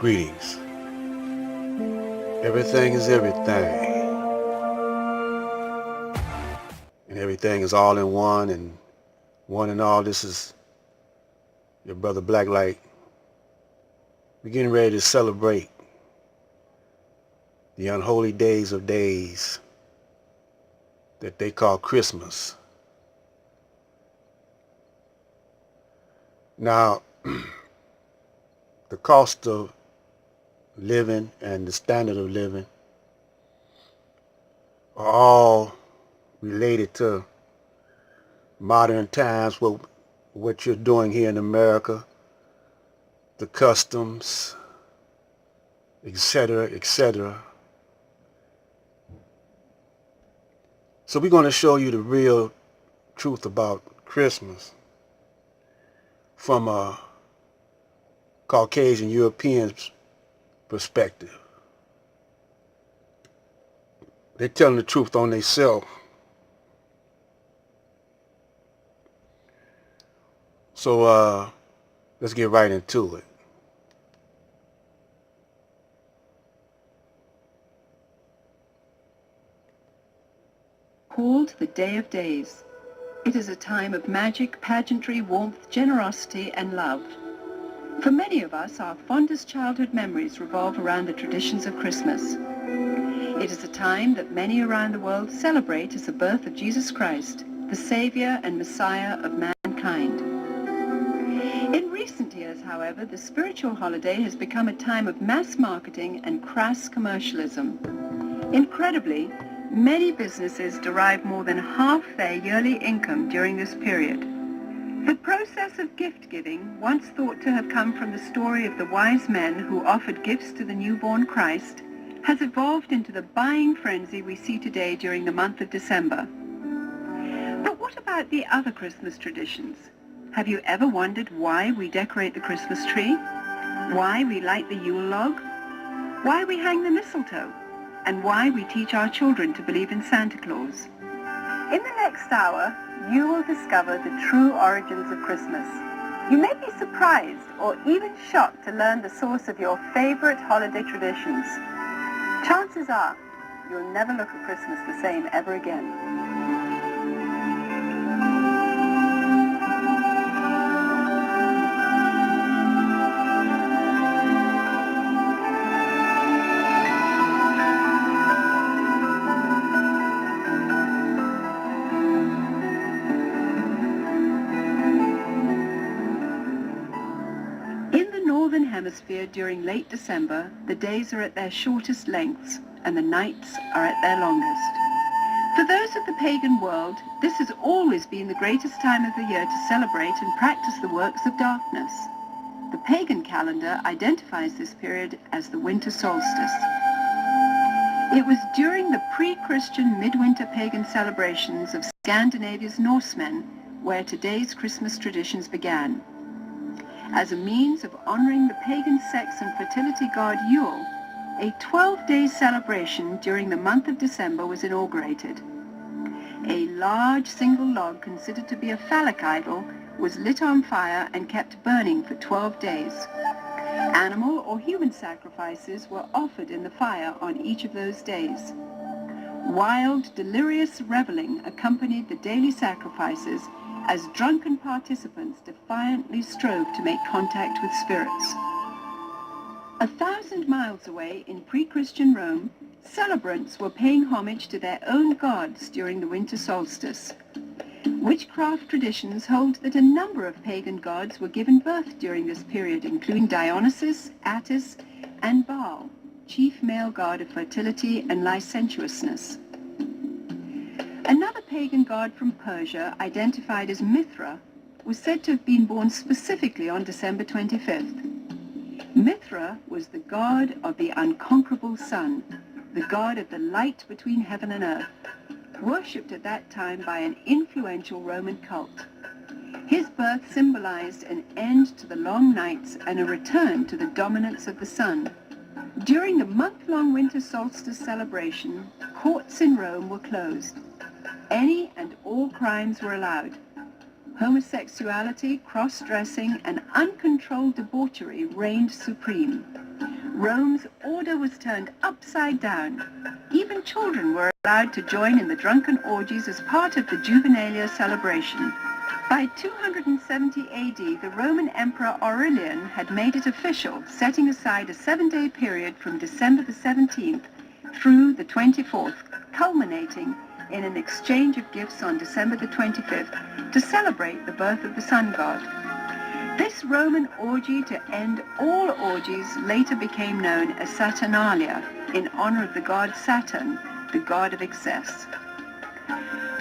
Greetings. Everything is everything. And everything is all in one, and one and all. This is your brother Blacklight. We're getting ready to celebrate the unholy days of days that they call Christmas. Now, the cost of living and the standard of living are all related to modern times, what you're doing here in America, the customs, etc., etc. So we're going to show you the real truth about Christmas from a Caucasian European's perspective. They're telling the truth on themselves. So let's get right into it. Called the Day of Days. It is a time of magic, pageantry, warmth, generosity, and love. For many of us, our fondest childhood memories revolve around the traditions of Christmas. It is a time that many around the world celebrate as the birth of Jesus Christ, the Savior and Messiah of mankind. In recent years, however, the spiritual holiday has become a time of mass marketing and crass commercialism. Incredibly, many businesses derive more than half their yearly income during this period. The process of gift-giving, once thought to have come from the story of the wise men who offered gifts to the newborn Christ, has evolved into the buying frenzy we see today during the month of December. But what about the other Christmas traditions? Have you ever wondered why we decorate the Christmas tree? Why we light the Yule log? Why we hang the mistletoe? And why we teach our children to believe in Santa Claus? In the next hour, you will discover the true origins of Christmas. You may be surprised or even shocked to learn the source of your favorite holiday traditions. Chances are, you'll never look at Christmas the same ever again. Hemisphere during late December, the days are at their shortest lengths and the nights are at their longest. For those of the pagan world, this has always been the greatest time of the year to celebrate and practice the works of darkness. The pagan calendar identifies this period as the winter solstice. It was during the pre-Christian midwinter pagan celebrations of Scandinavia's Norsemen where today's Christmas traditions began. As a means of honoring the pagan sex and fertility god Yule, a 12-day celebration during the month of December was inaugurated. A large single log considered to be a phallic idol was lit on fire and kept burning for 12 days. Animal or human sacrifices were offered in the fire on each of those days. Wild, delirious reveling accompanied the daily sacrifices as drunken participants defiantly strove to make contact with spirits. 1,000 miles away in pre-Christian Rome, celebrants were paying homage to their own gods during the winter solstice. Witchcraft traditions hold that a number of pagan gods were given birth during this period, including Dionysus, Attis, and Baal, chief male god of fertility and licentiousness. Another pagan god from Persia, identified as Mithra, was said to have been born specifically on December 25th. Mithra was the god of the unconquerable sun, the god of the light between heaven and earth, worshipped at that time by an influential Roman cult. His birth symbolized an end to the long nights and a return to the dominance of the sun. During the month-long winter solstice celebration, courts in Rome were closed. Any and all crimes were allowed. Homosexuality, cross-dressing, and uncontrolled debauchery reigned supreme. Rome's order was turned upside down. Even children were allowed to join in the drunken orgies as part of the Juvenalia celebration. By 270 AD, the Roman Emperor Aurelian had made it official, setting aside a 7-day period from December the 17th through the 24th, culminating in an exchange of gifts on December the 25th to celebrate the birth of the sun god. This Roman orgy to end all orgies later became known as Saturnalia, in honor of the god Saturn, the god of excess.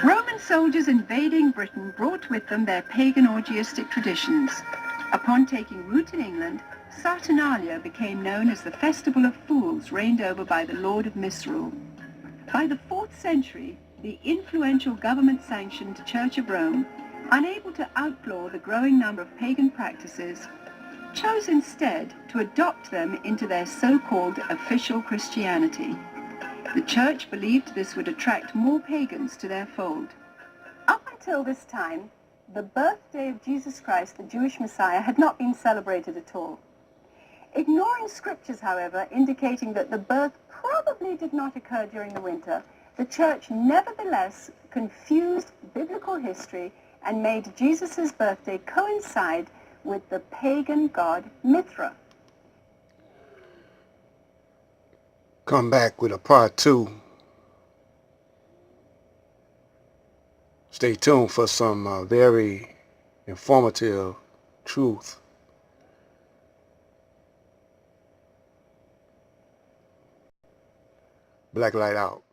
Roman soldiers invading Britain brought with them their pagan orgiastic traditions. Upon taking root in England, Saturnalia became known as the Festival of Fools, reigned over by the Lord of Misrule. By the 4th century, the influential government-sanctioned Church of Rome, unable to outlaw the growing number of pagan practices, chose instead to adopt them into their so-called official Christianity. The Church believed this would attract more pagans to their fold. Up until this time, the birthday of Jesus Christ, the Jewish Messiah, had not been celebrated at all. Ignoring scriptures, however, indicating that the birth probably did not occur during the winter, the Church nevertheless confused biblical history and made Jesus' birthday coincide with the pagan god Mithra. Come back with a part 2. Stay tuned for some very informative truth. Black light out.